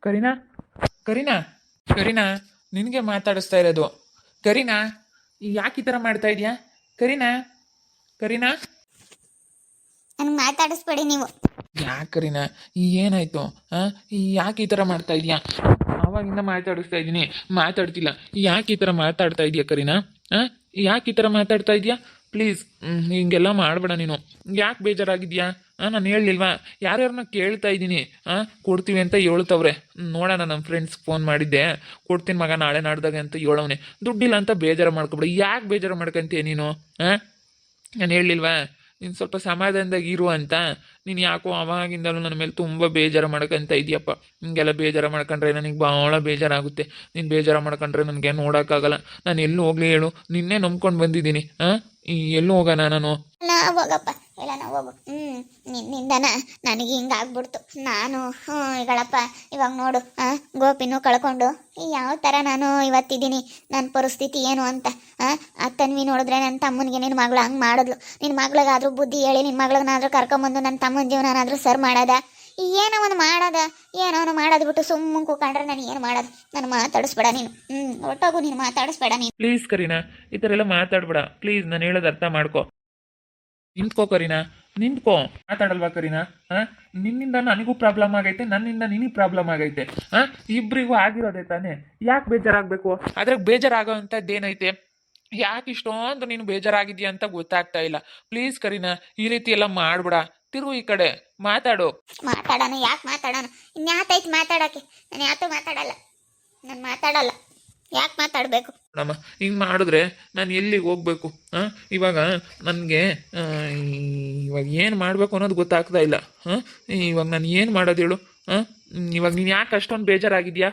ಕರೀನಾ ಕರೀನಾ ಕರೀನಾ ನಿನಗೆ ಮಾತಾಡಿಸ್ತಾ ಇರೋದು. ಕರೀನಾ ಯಾಕೆ ಈ ಥರ ಮಾಡ್ತಾ ಇದೀಯಾ? ಕರೀನಾ ಕರೀನಾ ನನಗೆ ಮಾತಾಡಿಸ್ಬೇಡಿ ನೀವು. ಯಾಕೆ ಕರೀನಾ ಏನಾಯ್ತು? ಹಾಂ, ಯಾಕೆ ಈ ಥರ ಮಾಡ್ತಾ ಇದೀಯಾ? ಆವಾಗಿಂದ ಮಾತಾಡಿಸ್ತಾ ಇದ್ದೀನಿ, ಮಾತಾಡ್ತಿಲ್ಲ. ಯಾಕೆ ಈ ಥರ ಮಾತಾಡ್ತಾ ಇದೀಯಾ ಕರೀನಾ? ಹಾಂ, ಯಾಕೆ ಈ ಥರ ಮಾತಾಡ್ತಾ ಇದೀಯಾ? ಪ್ಲೀಸ್ ಹಿಂಗೆಲ್ಲ ಮಾಡಬೇಡ ನೀನು. ಯಾಕೆ ಬೇಜಾರಾಗಿದ್ಯಾ? ನಾನು ಹೇಳಲಿಲ್ವಾ? ಯಾರ್ಯಾರನ್ನ ಕೇಳ್ತಾ ಇದ್ದೀನಿ, ಕೊಡ್ತೀವಿ ಅಂತ ಹೇಳ್ತವ್ರೆ. ನೋಡೋಣ, ನಮ್ಮ ಫ್ರೆಂಡ್ಸ್ ಫೋನ್ ಮಾಡಿದ್ದೆ, ಕೊಡ್ತೀನಿ ಮಗ ನಾಳೆ ನಾಡ್ದಾಗ ಅಂತ ಹೇಳವನೆ. ದುಡ್ಡಿಲ್ಲ ಅಂತ ಬೇಜಾರು ಮಾಡ್ಕೊಬೇಡ. ಯಾಕೆ ಬೇಜಾರು ಮಾಡ್ಕೊಂತೀಯ ನೀನು? ನಾನು ಹೇಳಲಿಲ್ವಾ ನೀನು ಸ್ವಲ್ಪ ಸಮಾಧಾನದಾಗ ಇರು ಅಂತ? ನೀನು ಯಾಕೋ ಅವಾಗಿಂದಲೂ ನನ್ನ ಮೇಲೆ ತುಂಬ ಬೇಜಾರು ಮಾಡ್ಕೊಂತ ಇದೆಯಪ್ಪ. ಹಿಂಗೆಲ್ಲ ಬೇಜಾರು ಮಾಡ್ಕೊಂಡ್ರೆ ನನಗೆ ಭಾಳ ಬೇಜಾರಾಗುತ್ತೆ. ನೀನು ಬೇಜಾರು ಮಾಡ್ಕೊಂಡ್ರೆ ನನಗೆ ನೋಡೋಕ್ಕಾಗಲ್ಲ. ನಾನು ಎಲ್ಲೂ ಹೋಗ್ಲಿ ಹೇಳು? ನಿನ್ನೆ ನಂಬ್ಕೊಂಡು ಬಂದಿದ್ದೀನಿ. ಎಲ್ಲೂ ಹೋಗೋಣ ನಾನು? ನಾ ಹೋಗಪ್ಪ, ಇಲ್ಲ ನಾ ಹೋಗು. ನಿನ್ನಿಂದನ ನನಗೆ ಹಿಂಗಾಗ್ಬಿಡ್ತು. ನಾನು ಈಗಳಪ್ಪ ಇವಾಗ ನೋಡು, ಗೋಪಿನೂ ಕಳ್ಕೊಂಡು ಯಾವ ಥರ ನಾನು ಇವತ್ತಿದ್ದೀನಿ. ನನ್ನ ಪರಿಸ್ಥಿತಿ ಏನು ಅಂತ. ಆ ತನ್ವಿ ನೋಡಿದ್ರೆ ನನ್ನ ತಮ್ಮನಿಗೆ ನಿನ್ನ ಮಗಳು ಹಂಗೆ ಮಾಡಿದ್ಲು. ನಿನ್ನ ಮಗಳಿಗಾದ್ರೂ ಬುದ್ಧಿ ಹೇಳಿ ನಿನ್ನ ಮಗಳನ್ನಾದ್ರೂ ಕರ್ಕೊಂಬಂದು ನನ್ನ ತಮ್ಮನ ಜೀವನನಾದ್ರೂ ಸರ್ ಮಾಡೋದ? ಏನೋ ಒಂದು ಮಾಡೋದ, ಏನೋ ಒಂದು ಮಾಡೋದು ಬಿಟ್ಟು ಸುಮ್ಮನೆ ಕೂಕೊಂಡ್ರೆ ನಾನು ಏನು ಮಾಡೋದು? ನಾನು ಮಾತಾಡಿಸ್ಬೇಡ ನೀನು. ಒಟ್ಟೋಗು, ನೀನು ಮಾತಾಡಿಸ್ಬೇಡ ನೀನು. ಪ್ಲೀಸ್ ಕರೀನಾ, ಈ ಥರ ಎಲ್ಲ ಮಾತಾಡ್ಬೇಡ ಪ್ಲೀಸ್. ನಾನು ಹೇಳೋದು ಅರ್ಥ ಮಾಡ್ಕೊ. ನಿಂತ್ಕೋ ಕರೀನಾ, ನಿಂತ್ಕೋ. ಮಾತಾಡಲ್ವಾ ಕರೀನಾ? ನಿನ್ನಿಂದ ನನಗೂ ಪ್ರಾಬ್ಲಮ್ ಆಗೈತೆ, ನನ್ನಿಂದ ನಿನಗೆ ಪ್ರಾಬ್ಲಮ್ ಆಗೈತೆ. ಇಬ್ಬರಿಗೂ ಆಗಿರೋದೆ ತಾನೇ. ಯಾಕೆ ಬೇಜಾರಾಗಬೇಕು? ಅದ್ರಾಗ ಬೇಜಾರಾಗೋ ಅಂಥದ್ದೇನೈತೆ? ಯಾಕೆ ಇಷ್ಟೊಂದು ನೀನು ಬೇಜಾರಾಗಿದೆಯಾ ಅಂತ ಗೊತ್ತಾಗ್ತಾ ಇಲ್ಲ. ಪ್ಲೀಸ್ ಕರೀನಾ, ಈ ರೀತಿ ಎಲ್ಲ ಮಾಡ್ಬೇಡ. ತಿರುಗು ಈ ಕಡೆ, ಮಾತಾಡು. ಮಾತಾಡೋಣ, ಯಾಕೆ ಮಾತಾಡೋಣ? ಇನ್ಯಾತೈತಿ ಮಾತಾಡೋಕ್ಕೆ? ನಾನು ಯಾತೂ ಮಾತಾಡಲ್ಲ, ನಾನು ಮಾತಾಡಲ್ಲ. ಯಾಕೆ ಮಾತಾಡಬೇಕು? ನಮ್ಮ ಹಿಂಗೆ ಮಾಡಿದ್ರೆ ನಾನು ಎಲ್ಲಿಗೆ ಹೋಗ್ಬೇಕು? ಇವಾಗ ನನಗೆ ಇವಾಗ ಏನು ಮಾಡಬೇಕು ಅನ್ನೋದು ಗೊತ್ತಾಗ್ತಾ ಇಲ್ಲ. ಇವಾಗ ನಾನು ಏನು ಮಾಡೋದು ಹೇಳು? ಇವಾಗ ನೀನು ಯಾಕೆ ಅಷ್ಟೊಂದು ಬೇಜಾರಾಗಿದೆಯಾ?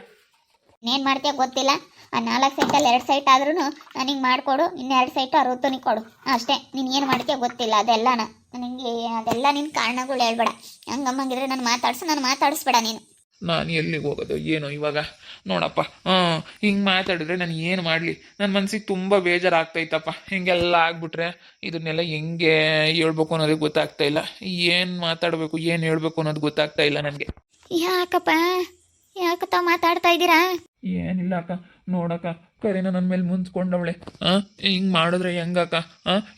ಇನ್ನೇನು ಮಾಡ್ತೀಯ ಗೊತ್ತಿಲ್ಲ. ಆ 4 ಸೈಟಲ್ಲಿ 2 ಸೈಟ್ ಆದ್ರೂ ನನಗೆ ಮಾಡಿಕೊಡು. ಇನ್ನು 2 ಸೈಟು ಆ ಋತುನಿಗೆ ಕೊಡು ಅಷ್ಟೇ. ನೀನು ಏನು ಮಾಡ್ತೀಯ ಗೊತ್ತಿಲ್ಲ. ಅದೆಲ್ಲನ ನನಗೆ ಅದೆಲ್ಲ ನಿನ್ನ ಕಾರಣಗಳು ಹೇಳ್ಬೇಡ. ಹಂಗಮ್ಮಂಗಿದ್ರೆ ನಾನು ಮಾತಾಡಿಸ್ಬೇಡ ನೀನು. ನಾನು ಎಲ್ಲಿಗೆ ಹೋಗೋದು ಏನೋ ಇವಾಗ? ನೋಡಪ್ಪ, ಹಿಂಗೆ ಮಾತಾಡಿದ್ರೆ ನಾನು ಏನು ಮಾಡಲಿ? ನನ್ನ ಮನಸ್ಸಿಗೆ ತುಂಬ ಬೇಜಾರಾಗ್ತೈತಪ್ಪ. ಹಿಂಗೆಲ್ಲ ಆಗ್ಬಿಟ್ರೆ ಇದನ್ನೆಲ್ಲ ಹೆಂಗೆ ಹೇಳ್ಬೇಕು ಅನ್ನೋದೇ ಗೊತ್ತಾಗ್ತಾ ಇಲ್ಲ. ಏನು ಮಾತಾಡಬೇಕು, ಏನು ಹೇಳ್ಬೇಕು ಅನ್ನೋದು ಗೊತ್ತಾಗ್ತಾ ಇಲ್ಲ ನನಗೆ. ಯಾಕಪ್ಪ, ಯಾಕತ್ತ ಮಾತಾಡ್ತಾ ಇದ್ದೀರಾ? ಏನಿಲ್ಲ ಅಕ್ಕ, ನೋಡಕ್ಕ, ಕರೀನಾ ನನ್ನ ಮೇಲೆ ಮುನ್ಸ್ಕೊಂಡವಳೆ. ಹಿಂಗೆ ಮಾಡಿದ್ರೆ ಹೆಂಗಕ್ಕ?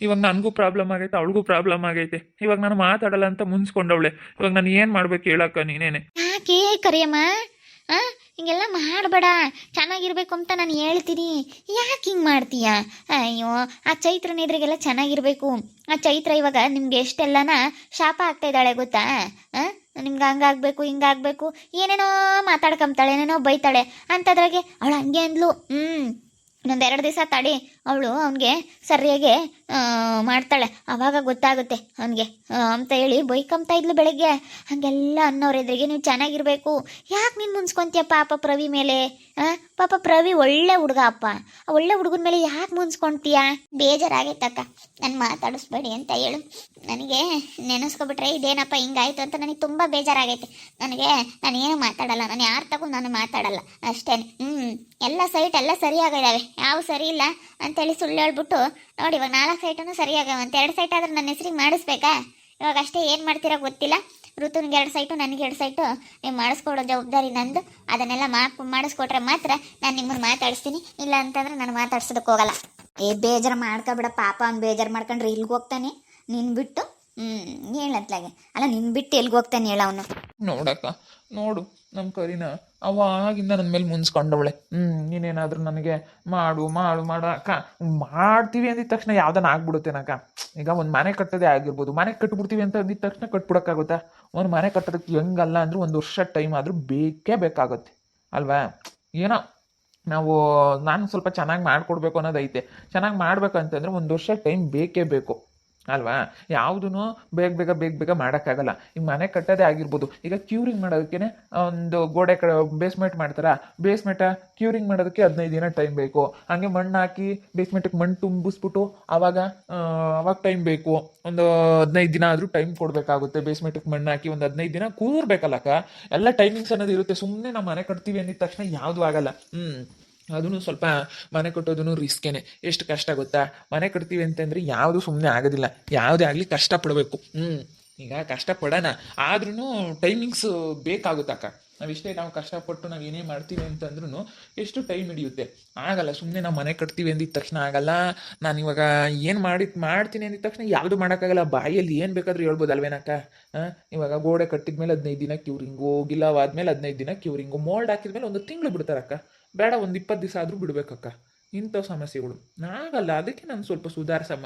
ಇವಾಗ ನನಗೂ ಪ್ರಾಬ್ಲಮ್ ಆಗೈತೆ, ಅವಳಿಗೂ ಪ್ರಾಬ್ಲಮ್ ಆಗೈತೆ. ಇವಾಗ ನಾನು ಮಾತಾಡಲ್ಲ ಅಂತ ಮುನ್ಸ್ಕೊಂಡವಳೆ. ಇವಾಗ ನಾನು ಏನು ಮಾಡ್ಬೇಕು ಹೇಳಕ್ಕ ನೀನೇನೆ? ಯಾಕೆ ಕರಿಯಮ್ಮ, ಹಿಂಗೆಲ್ಲ ಮಾಡಬೇಡ. ಚೆನ್ನಾಗಿರ್ಬೇಕು ಅಂತ ನಾನು ಹೇಳ್ತೀನಿ. ಯಾಕೆ ಹಿಂಗೆ ಮಾಡ್ತೀಯ? ಅಯ್ಯೋ, ಆ ಚೈತ್ರನ ಎದುರಿಗೆಲ್ಲ ಚೆನ್ನಾಗಿರ್ಬೇಕು. ಆ ಚೈತ್ರ ಇವಾಗ ನಿಮ್ಗೆ ಎಷ್ಟೆಲ್ಲನ ಶಾಪ ಆಗ್ತಾ ಇದ್ದಾಳೆ ಗೊತ್ತಾ? ನಿಮ್ಗೆ ಹಂಗಾಗಬೇಕು ಹಿಂಗಾಗಬೇಕು ಏನೇನೋ ಮಾತಾಡ್ಕೊಂತಾಳೆ, ಏನೇನೋ ಬೈತಾಳೆ. ಅಂಥದ್ರಾಗೆ ಅವಳು ಹಂಗೆ ಅಂದ್ಲು. ಇನ್ನೊಂದು 2 ದಿವಸ ತಡಿ, ಅವಳು ಅವನಿಗೆ ಸರಿಯಾಗಿ ಮಾಡ್ತಾಳೆ, ಆವಾಗ ಗೊತ್ತಾಗುತ್ತೆ ಅವನಿಗೆ ಅಂತ ಹೇಳಿ ಬೈಕಂತ ಇದ್ಲು ಬೆಳಗ್ಗೆ. ಹಾಗೆಲ್ಲ ಅನ್ನೋರ ಎದುರಿಗೆ ನೀವು ಚೆನ್ನಾಗಿರ್ಬೇಕು. ಯಾಕೆ ನೀನು ಮುನ್ಸ್ಕೊಂತೀಯ ಪಾಪ ಪ್ರವಿ ಮೇಲೆ? ಪಾಪ ಪ್ರವಿ ಒಳ್ಳೆ ಹುಡುಗ ಅಪ್ಪ. ಆ ಒಳ್ಳೆ ಹುಡುಗನ ಮೇಲೆ ಯಾಕೆ ಮುನ್ಸ್ಕೊಂತೀಯ? ಬೇಜಾರಾಗೈತಕ್ಕ, ನಾನು ಮಾತಾಡಿಸ್ಬೇಡಿ ಅಂತ ಹೇಳು. ನನಗೆ ನೆನೆಸ್ಕೊಬಿಟ್ರೆ ಇದೇನಪ್ಪ ಹಿಂಗಾಯ್ತು ಅಂತ ನನಗೆ ತುಂಬ ಬೇಜಾರಾಗೈತೆ. ನಾನು ಏನು ಮಾತಾಡಲ್ಲ, ನಾನು ಯಾರ ತಗೊಂಡು ನಾನು ಮಾತಾಡಲ್ಲ ಅಷ್ಟೇ. ಎಲ್ಲ ಸೈಟ್ ಎಲ್ಲ ಸರಿಯಾಗಿದ್ದಾವೆ, ಯಾವ ಸರಿ ಇಲ್ಲ ಅಂತೇಳಿ ಸುಳ್ಳು ಹೇಳ್ಬಿಟ್ಟು ನೋಡಿ. ಇವಾಗ 4 ಸೈಟೂ ಸರಿಯಾಗವಂತೆ. 2 ಸೈಟ್ ಆದ್ರೆ ನನ್ನ ಹೆಸರಿಗೆ ಮಾಡಿಸ್ಬೇಕಾ? ಇವಾಗ ಅಷ್ಟೇ. ಏನು ಮಾಡ್ತೀರಾ ಗೊತ್ತಿಲ್ಲ. ಋತುನಿಗೆ 2 ಸೈಟು, ನನಗೆ 2 ಸೈಟು. ನೀವು ಮಾಡಿಸ್ಕೊಡೋ ಜವಾಬ್ದಾರಿ ನಂದು. ಅದನ್ನೆಲ್ಲ ಮಾಡಿಸ್ಕೊಟ್ರೆ ಮಾತ್ರ ನಾನು ನಿಮ್ಮನ್ನು ಮಾತಾಡಿಸ್ತೀನಿ. ಇಲ್ಲ ಅಂತಂದ್ರೆ ನಾನು ಮಾತಾಡ್ಸೋದಕ್ಕೆ ಹೋಗಲ್ಲ. ಬೇಜಾರು ಮಾಡ್ಕೊಬಿಡ ಪಾಪ. ಅವ್ನು ಬೇಜಾರು ಮಾಡ್ಕೊಂಡ್ರೆ ಇಲ್ಲಿಗೆ ಹೋಗ್ತಾನೆ ನಿನ್ನ ಬಿಟ್ಟು. ಹೇಳತ್ಲಾಗೆ ಅಲ್ಲ, ನಿನ್ನ ಬಿಟ್ಟು ಎಲ್ಲಿಗೆ ಹೋಗ್ತಾನೆ ಹೇಳ ಅವನು? ನೋಡಕ್ಕ, ನೋಡು, ನಮ್ಮ ಕರೀನಾ ಅವಾಗಿಂದ ನನ್ನ ಮೇಲೆ ಮುನ್ಸ್ಕೊಂಡವಳೆ. ನೀನೇನಾದರೂ ನನಗೆ ಮಾಡು ಮಾಡು ಮಾಡು ಅಕ್ಕ. ಮಾಡ್ತೀವಿ ಅಂದಿದ ತಕ್ಷಣ ಯಾವ್ದನ್ನ ಆಗ್ಬಿಡುತ್ತೇನಕ್ಕ? ಈಗ ಒಂದು ಮನೆ ಕಟ್ಟೋದೇ ಆಗಿರ್ಬೋದು, ಮನೆ ಕಟ್ಬಿಡ್ತೀವಿ ಅಂತ ಅಂದಿದ ತಕ್ಷಣ ಕಟ್ಬಿಡೋಕ್ಕಾಗುತ್ತಾ? ಒಂದು ಮನೆ ಕಟ್ಟೋದಕ್ಕೆ ಹೆಂಗಲ್ಲ ಅಂದರೂ 1 ವರ್ಷ ಟೈಮ್ ಆದರೂ ಬೇಕೇ ಬೇಕಾಗುತ್ತೆ ಅಲ್ವಾ? ಏನೋ ನಾನು ಸ್ವಲ್ಪ ಚೆನ್ನಾಗಿ ಮಾಡಿಕೊಡ್ಬೇಕು ಅನ್ನೋದೈತೆ. ಚೆನ್ನಾಗಿ ಮಾಡ್ಬೇಕಂತಂದ್ರೆ 1 ವರ್ಷ ಟೈಮ್ ಬೇಕೇ ಬೇಕು ಅಲ್ವಾ? ಯಾವುದೂ ಬೇಗ ಬೇಗ ಮಾಡೋಕ್ಕಾಗಲ್ಲ. ಈಗ ಮನೆ ಕಟ್ಟೋದೇ ಆಗಿರ್ಬೋದು, ಈಗ ಕ್ಯೂರಿಂಗ್ ಮಾಡೋದಕ್ಕೆ ಒಂದು ಗೋಡೆ ಬೇಸ್ಮೆಂಟ್ ಮಾಡ್ತಾರಾ, ಕ್ಯೂರಿಂಗ್ ಮಾಡೋದಕ್ಕೆ 15 ದಿನ ಟೈಮ್ ಬೇಕು. ಹಾಗೆ ಮಣ್ಣು ಹಾಕಿ ಬೇಸ್ಮೆಂಟಿಗೆ ಮಣ್ಣು ತುಂಬಿಸ್ಬಿಟ್ಟು ಅವಾಗ ಟೈಮ್ ಬೇಕು. ಒಂದು 15 ದಿನ ಆದರೂ ಟೈಮ್ ಕೊಡಬೇಕಾಗುತ್ತೆ. ಬೇಸ್ಮೆಂಟಿಗೆ ಮಣ್ಣು ಹಾಕಿ ಒಂದು 15 ದಿನ ಕೂರ್ಬೇಕಲ್ಲಕ್ಕ. ಎಲ್ಲ ಟೈಮಿಂಗ್ಸ್ ಅನ್ನೋದು ಇರುತ್ತೆ. ಸುಮ್ಮನೆ ನಾವು ಮನೆ ಕಟ್ತೀವಿ ಅಂದಿದ ತಕ್ಷಣ ಯಾವುದೂ ಆಗಲ್ಲ. ಅದೂ ಸ್ವಲ್ಪ ಮನೆ ಕಟ್ಟೋದೂ ರಿಸ್ಕೇನೆ. ಎಷ್ಟು ಕಷ್ಟ ಗೊತ್ತಾ? ಮನೆ ಕಟ್ತೀವಿ ಅಂತಂದರೆ ಯಾವುದು ಸುಮ್ಮನೆ ಆಗೋದಿಲ್ಲ. ಯಾವುದೇ ಆಗಲಿ ಕಷ್ಟಪಡಬೇಕು. ಈಗ ಕಷ್ಟಪಡೋಣ, ಆದ್ರೂ ಟೈಮಿಂಗ್ಸ್ ಬೇಕಾಗುತ್ತಕ್ಕ. ನಾವು ಕಷ್ಟಪಟ್ಟು ನಾವು ಏನೇ ಮಾಡ್ತೀವಿ ಅಂತಂದ್ರೂ ಎಷ್ಟು ಟೈಮ್ ಹಿಡಿಯುತ್ತೆ. ಆಗಲ್ಲ, ಸುಮ್ಮನೆ ನಾವು ಮನೆ ಕಟ್ತೀವಿ ಅಂದಿದ ತಕ್ಷಣ ಆಗಲ್ಲ. ನಾನು ಇವಾಗ ಏನು ಮಾಡ್ತೀನಿ ಅಂದಿದ ತಕ್ಷಣ ಯಾವುದು ಮಾಡೋಕ್ಕಾಗಲ್ಲ. ಬಾಯಲ್ಲಿ ಏನು ಬೇಕಾದ್ರೂ ಹೇಳ್ಬೋದು ಅಲ್ವೇನಕ್ಕ. ಇವಾಗ ಗೋಡೆ ಕಟ್ಟಿದ್ಮೇಲೆ 15 ದಿನ ಕ್ಯೂರಿಂಗು, ಗಿಲ್ಲವಾದ್ಮೇಲೆ 15 ದಿನ ಕ್ಯೂರಿಂಗು, ಮೋಲ್ಡ್ ಹಾಕಿದ್ಮೇಲೆ 1 ತಿಂಗಳು ಬಿಡ್ತಾರಕ್ಕ. ಬೇಡ, ಒಂದು 20 ದಿವಸ ಆದರೂ ಬಿಡ್ಬೇಕಕ್ಕ. ಇಂಥವು ಸಮಸ್ಯೆಗಳು ಆಗಲ್ಲ. ಅದಕ್ಕೆ ನಾನು ಸ್ವಲ್ಪ ಸುಧಾರಿಸಮ್ಮ.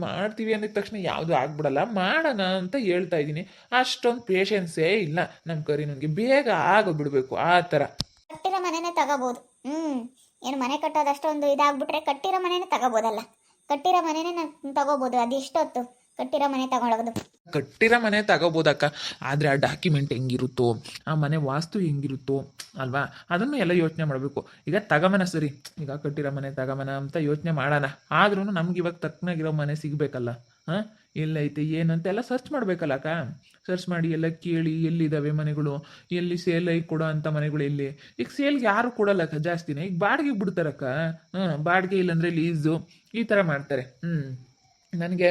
ಮಾಡ್ತೀವಿ ಅಂದಿದ ತಕ್ಷಣ ಯಾವುದು ಆಗ್ಬಿಡಲ್ಲ, ಮಾಡೋಣ ಅಂತ ಹೇಳ್ತಾ ಇದ್ದೀನಿ. ಅಷ್ಟೊಂದು ಪೇಷನ್ಸೇ ಇಲ್ಲ ನಮ್ಮ ಕರಿ. ನನಗೆ ಬೇಗ ಬಿಡಬೇಕು ಆ ಥರ. ಕಟ್ಟಿರೋ ಮನೆನೇ ತಗೋಬೋದು. ಏನು ಮನೆ ಕಟ್ಟೋದು ಅಷ್ಟೊಂದು ಇದಾಗ್ಬಿಟ್ರೆ ಕಟ್ಟಿರೋ ಮನೆನೇ ತಗೋಬೋದಲ್ಲ. ಕಟ್ಟಿರೋ ಮನೆನೇ ನಾನು ತಗೋಬೋದು. ಅದೆಷ್ಟೊತ್ತು ಕಟ್ಟಿರೋ ಮನೆ ತಗೊಳೋದು. ಕಟ್ಟಿರೋ ಮನೆ ತಗೋಬೋದಕ್ಕ, ಆದರೆ ಆ ಡಾಕ್ಯುಮೆಂಟ್ ಹೆಂಗಿರುತ್ತೋ, ಆ ಮನೆ ವಾಸ್ತು ಹೆಂಗಿರುತ್ತೋ ಅಲ್ವಾ, ಅದನ್ನು ಎಲ್ಲ ಯೋಚನೆ ಮಾಡಬೇಕು. ಈಗ ತಗಮನ ಸರಿ, ಈಗ ಕಟ್ಟಿರೋ ಮನೆ ತಗಮನ ಅಂತ ಯೋಚನೆ ಮಾಡೋಣ. ಆದ್ರೂ ನಮ್ಗೆ ಇವಾಗ ತಕ್ಕನಾಗಿರೋ ಮನೆ ಸಿಗಬೇಕಲ್ಲ. ಎಲ್ಲೈತೆ ಏನಂತ ಎಲ್ಲ ಸರ್ಚ್ ಮಾಡಬೇಕಲ್ಲ ಅಕ್ಕ. ಸರ್ಚ್ ಮಾಡಿ ಎಲ್ಲ ಕೇಳಿ ಎಲ್ಲಿದ್ದಾವೆ ಮನೆಗಳು, ಎಲ್ಲಿ ಸೇಲ್ ಆಗಿ ಕೊಡೋ ಅಂಥ ಮನೆಗಳು ಎಲ್ಲಿ. ಈಗ ಸೇಲ್ಗೆ ಯಾರು ಕೊಡಲ್ಲಕ್ಕ ಜಾಸ್ತಿನೇ. ಈಗ ಬಾಡಿಗೆ ಬಿಡ್ತಾರಕ್ಕ. ಬಾಡಿಗೆ ಇಲ್ಲಾಂದರೆ ಲೀಸು ಈ ಥರ ಮಾಡ್ತಾರೆ. ನನಗೆ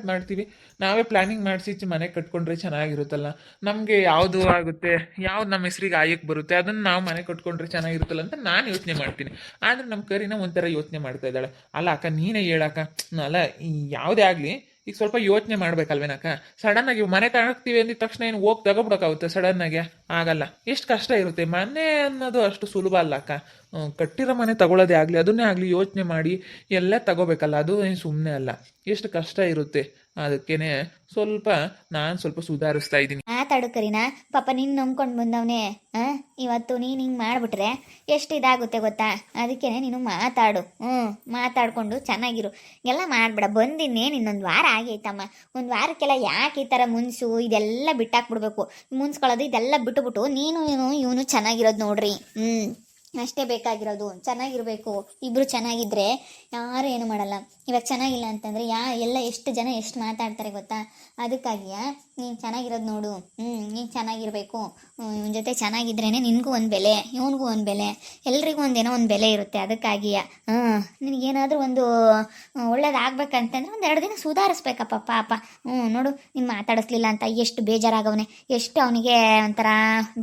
ಮಾಡ್ತೀವಿ ನಾವೇ ಪ್ಲ್ಯಾನಿಂಗ್ ಮಾಡಿಸಿ ಮನೆ ಕಟ್ಕೊಂಡ್ರೆ ಚೆನ್ನಾಗಿರುತ್ತಲ್ಲ. ನಮಗೆ ಯಾವುದು ಆಗುತ್ತೆ, ಯಾವ್ದು ನಮ್ಮ ಹೆಸ್ರಿಗೆ ಆಯಕ್ಕೆ ಬರುತ್ತೆ, ಅದನ್ನು ನಾವು ಮನೆ ಕಟ್ಕೊಂಡ್ರೆ ಚೆನ್ನಾಗಿರುತ್ತಲ್ಲ ಅಂತ ನಾನು ಯೋಚನೆ ಮಾಡ್ತೀನಿ. ಆದರೆ ನಮ್ಮ ಕರಿನ ಒಂಥರ ಯೋಚನೆ ಮಾಡ್ತಾ ಇದ್ದಾಳೆ. ಅಲ್ಲ ಅಕ್ಕ, ನೀನೇ ಹೇಳಕ್ಕ. ಅಲ್ಲ, ಯಾವುದೇ ಆಗಲಿ ಈಗ ಸ್ವಲ್ಪ ಯೋಚನೆ ಮಾಡ್ಬೇಕಲ್ವೇನಕ್ಕ. ಸಡನ್ನಾಗಿ ಮನೆ ತಗೋತೀವಿ ಅಂದಿದ ತಕ್ಷಣ ಏನು ಹೋಗಿ ತಗೊಬಿಡೋಕ್ಕಾಗುತ್ತೆ ಸಡನ್ನಾಗಿ? ಆಗಲ್ಲ. ಎಷ್ಟು ಕಷ್ಟ ಇರುತ್ತೆ. ಮನೆ ಅನ್ನೋದು ಅಷ್ಟು ಸುಲಭ ಅಲ್ಲ ಅಕ್ಕ. ಕಟ್ಟಿರೋ ಮನೆ ತಗೊಳ್ಳೋದೇ ಆಗಲಿ, ಅದನ್ನೇ ಆಗಲಿ ಯೋಚನೆ ಮಾಡಿ ಎಲ್ಲ ತಗೋಬೇಕಲ್ಲ. ಅದು ಏನು ಸುಮ್ಮನೆ ಅಲ್ಲ, ಎಷ್ಟು ಕಷ್ಟ ಇರುತ್ತೆ. ಅದಕ್ಕೇನೆ ನಾನು ಸ್ವಲ್ಪ ಸುಧಾರಿಸ್ತಾ ಇದ್ದೀನಿ. ಮಾತಾಡು ಕರಿನಾ. ಪಾಪ ನೀನು ನಂಬ್ಕೊಂಡು ಬಂದವನೇ. ಇವತ್ತು ನೀನು ಹಿಂಗೆ ಮಾಡಿಬಿಟ್ರೆ ಎಷ್ಟು ಇದಾಗುತ್ತೆ ಗೊತ್ತಾ. ಅದಕ್ಕೇ ನೀನು ಮಾತಾಡು. ಮಾತಾಡಿಕೊಂಡು ಚೆನ್ನಾಗಿರು. ಎಲ್ಲ ಮಾಡಬೇಡ. ಬಂದಿನ್ನೇನು ಇನ್ನೊಂದು ವಾರ ಆಗೈತಮ್ಮ. ಒಂದು ವಾರಕ್ಕೆಲ್ಲ ಯಾಕೆ ಈ ಥರ ಮುನ್ಸು ಇದೆಲ್ಲ ಬಿಟ್ಟಾಕ್ಬಿಡ್ಬೇಕು. ಮುನ್ಸ್ಕೊಳ್ಳೋದು ಇದೆಲ್ಲ ಬಿಟ್ಟುಬಿಟ್ಟು ನೀನು ಇವನು ಚೆನ್ನಾಗಿರೋದು ನೋಡ್ರಿ. ಅಷ್ಟೇ ಬೇಕಾಗಿರೋದು. ಚೆನ್ನಾಗಿರಬೇಕು. ಇಬ್ಬರು ಚೆನ್ನಾಗಿದ್ದರೆ ಯಾರು ಏನು ಮಾಡಲ್ಲ. ಇವಾಗ ಚೆನ್ನಾಗಿಲ್ಲ ಅಂತಂದರೆ ಎಲ್ಲ ಎಷ್ಟು ಜನ ಎಷ್ಟು ಮಾತಾಡ್ತಾರೆ ಗೊತ್ತಾ. ಅದಕ್ಕಾಗಿಯಾ ನೀನು ಚೆನ್ನಾಗಿರೋದು ನೋಡು. ನೀನು ಚೆನ್ನಾಗಿರಬೇಕು. ಇವನ ಜೊತೆ ಚೆನ್ನಾಗಿದ್ರೇ ನಿನಗೂ ಒಂದು ಬೆಲೆ, ಇವನಿಗೂ ಒಂದು ಬೆಲೆ, ಎಲ್ರಿಗೂ ಒಂದೇನೋ ಒಂದು ಬೆಲೆ ಇರುತ್ತೆ. ಅದಕ್ಕಾಗಿಯಾ ನಿನಗೇನಾದರೂ ಒಂದು ಒಳ್ಳೇದಾಗಬೇಕಂತಂದ್ರೆ 2 ದಿನ ಸುಧಾರಿಸ್ಬೇಕಪ್ಪ ಪಾಪ. ನೋಡು, ನೀನು ಮಾತಾಡಿಸ್ಲಿಲ್ಲ ಅಂತ ಎಷ್ಟು ಬೇಜಾರಾಗವನೆ, ಎಷ್ಟು ಅವನಿಗೆ ಒಂಥರ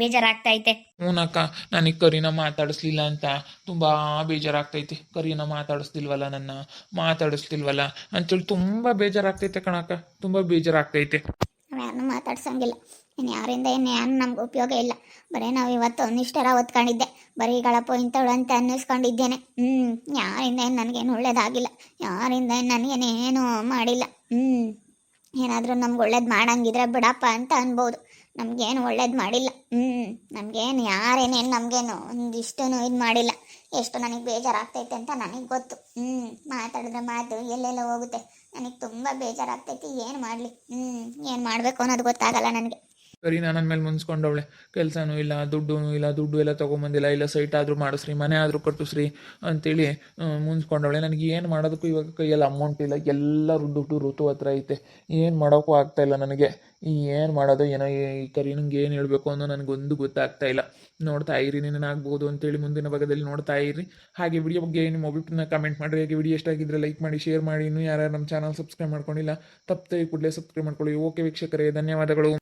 ಬೇಜಾರಾಗ್ತೈತೆ. ಹ್ಞೂನಕ್ಕ, ನನಗೆ ಕರಿನ ಮಾತಾಡಿಸ್ಲಿಲ್ಲ ಅಂತ ತುಂಬ ಬೇಜಾರಾಗ್ತೈತೆ. ಕರಿನ ಮಾತಾಡಿಸ್ತಿಲ್ವಲ್ಲ ಅಂತೇಳಿ ತುಂಬ ಬೇಜಾರಾಗ್ತೈತೆ ಕಣಕ್ಕ. ತುಂಬ ಬೇಜಾರಾಗ್ತೈತೆ. ಯಾರನ್ನೂ ಮಾತಾಡ್ಸಂಗಿಲ್ಲ. ಇನ್ನು ಯಾರಿಂದ ಏನು ನಮ್ಗೆ ಉಪಯೋಗ ಇಲ್ಲ. ಬರೀ ನಾವು ಇವತ್ತು ಒಂದಿಷ್ಟರ ಓದ್ಕೊಂಡಿದ್ದೆ. ಬರೀ ಗಳಪ್ಪು ಇಂಥವಳು ಅಂತ ಅನ್ನಿಸ್ಕೊಂಡಿದ್ದೇನೆ. ಯಾರಿಂದ ಏನು ನನಗೇನು ಒಳ್ಳೇದಾಗಿಲ್ಲ. ಯಾರಿಂದ ಏನು ನನಗೇನೇನು ಮಾಡಿಲ್ಲ. ಏನಾದರೂ ನಮ್ಗೆ ಒಳ್ಳೇದು ಮಾಡಂಗಿದ್ರೆ ಬಿಡಪ್ಪ ಅಂತ ಅನ್ಬೋದು. ನಮಗೇನು ಒಳ್ಳೇದು ಮಾಡಿಲ್ಲ. ನಮಗೇನು ಯಾರೇನೇನು ನಮಗೇನು ಒಂದಿಷ್ಟು ಇದು ಮಾಡಿಲ್ಲ. ಎಷ್ಟು ನನಗೆ ಬೇಜಾರಾಗ್ತೈತೆ ಅಂತ ನನಗೆ ಗೊತ್ತು. ಮಾತಾಡಿದ್ರೆ ಮಾತು ಎಲ್ಲೆಲ್ಲ ಹೋಗುತ್ತೆ. ನನಗೆ ತುಂಬ ಬೇಜಾರಾಗ್ತೈತಿ. ಏನು ಮಾಡಲಿ, ಏನು ಮಾಡಬೇಕು ಅನ್ನೋದು ಗೊತ್ತಾಗಲ್ಲ ನನಗೆ. ಸರಿ, ನನ್ನ ಮೇಲೆ ಮುನ್ಸ್ಕೊಂಡವಳೆ. ಕೆಲಸನೂ ಇಲ್ಲ, ದುಡ್ಡು ಎಲ್ಲ ತೊಗೊಂಬಂದಿಲ್ಲ. ಇಲ್ಲ ಸೈಟ್ ಆದರೂ ಮಾಡಿಸ್ರಿ, ಮನೆ ಆದರೂ ಕಟ್ಟಿಸ್ರಿ ಅಂತೇಳಿ ಮುನ್ಸ್ಕೊಂಡವಳೆ. ನನಗೆ ಏನು ಮಾಡೋದಕ್ಕೂ ಇವಾಗ ಕೈಯಲ್ಲಿ ಅಮೌಂಟ್ ಇಲ್ಲ. ಎಲ್ಲರೂ ದುಡ್ಡು ಋತು ಹತ್ರ ಐತೆ. ಏನು ಮಾಡೋಕ್ಕೂ ಆಗ್ತಾಯಿಲ್ಲ ನನಗೆ. ಏನು ಮಾಡೋದು ಏನೋ. ಈ ಕರಿ ನಂಗೆ ಏನು ಹೇಳಬೇಕು ಅನ್ನೋ ನನಗೊಂದು ಗೊತ್ತಾಗ್ತಾ ಇಲ್ಲ. ನೋಡ್ತಾ ಇರಿ, ಆಗ್ಬೋದು ಅಂತೇಳಿ ಮುಂದಿನ ಭಾಗದಲ್ಲಿ ನೋಡ್ತಾ ಇರಿ. ಹಾಗೆ ವಿಡಿಯೋ ಬಗ್ಗೆ ನಿಮ್ಮ ಒಬ್ಬಿಟ್ಟನ್ನ ಕಮೆಂಟ್ ಮಾಡಿರಿ. ಹಾಗೆ ವಿಡಿಯೋ ಎಷ್ಟಾಗಿದ್ದರೆ ಲೈಕ್ ಮಾಡಿ, ಶೇರ್ ಮಾಡಿ. ಇನ್ನೂ ಯಾರು ನಮ್ಮ ಚಾನಲ್ ಸಬ್ಸ್ಕ್ರೈಬ್ ಮಾಡ್ಕೊಂಡಿಲ್ಲ ತಪ್ಪದೆ ಕೂಡಲೇ ಸಬ್ಸ್ಕ್ರೈಬ್ ಮಾಡ್ಕೊಳ್ಳಿ. ಓಕೆ ವೀಕ್ಷಕರೇ, ಧನ್ಯವಾದಗಳು.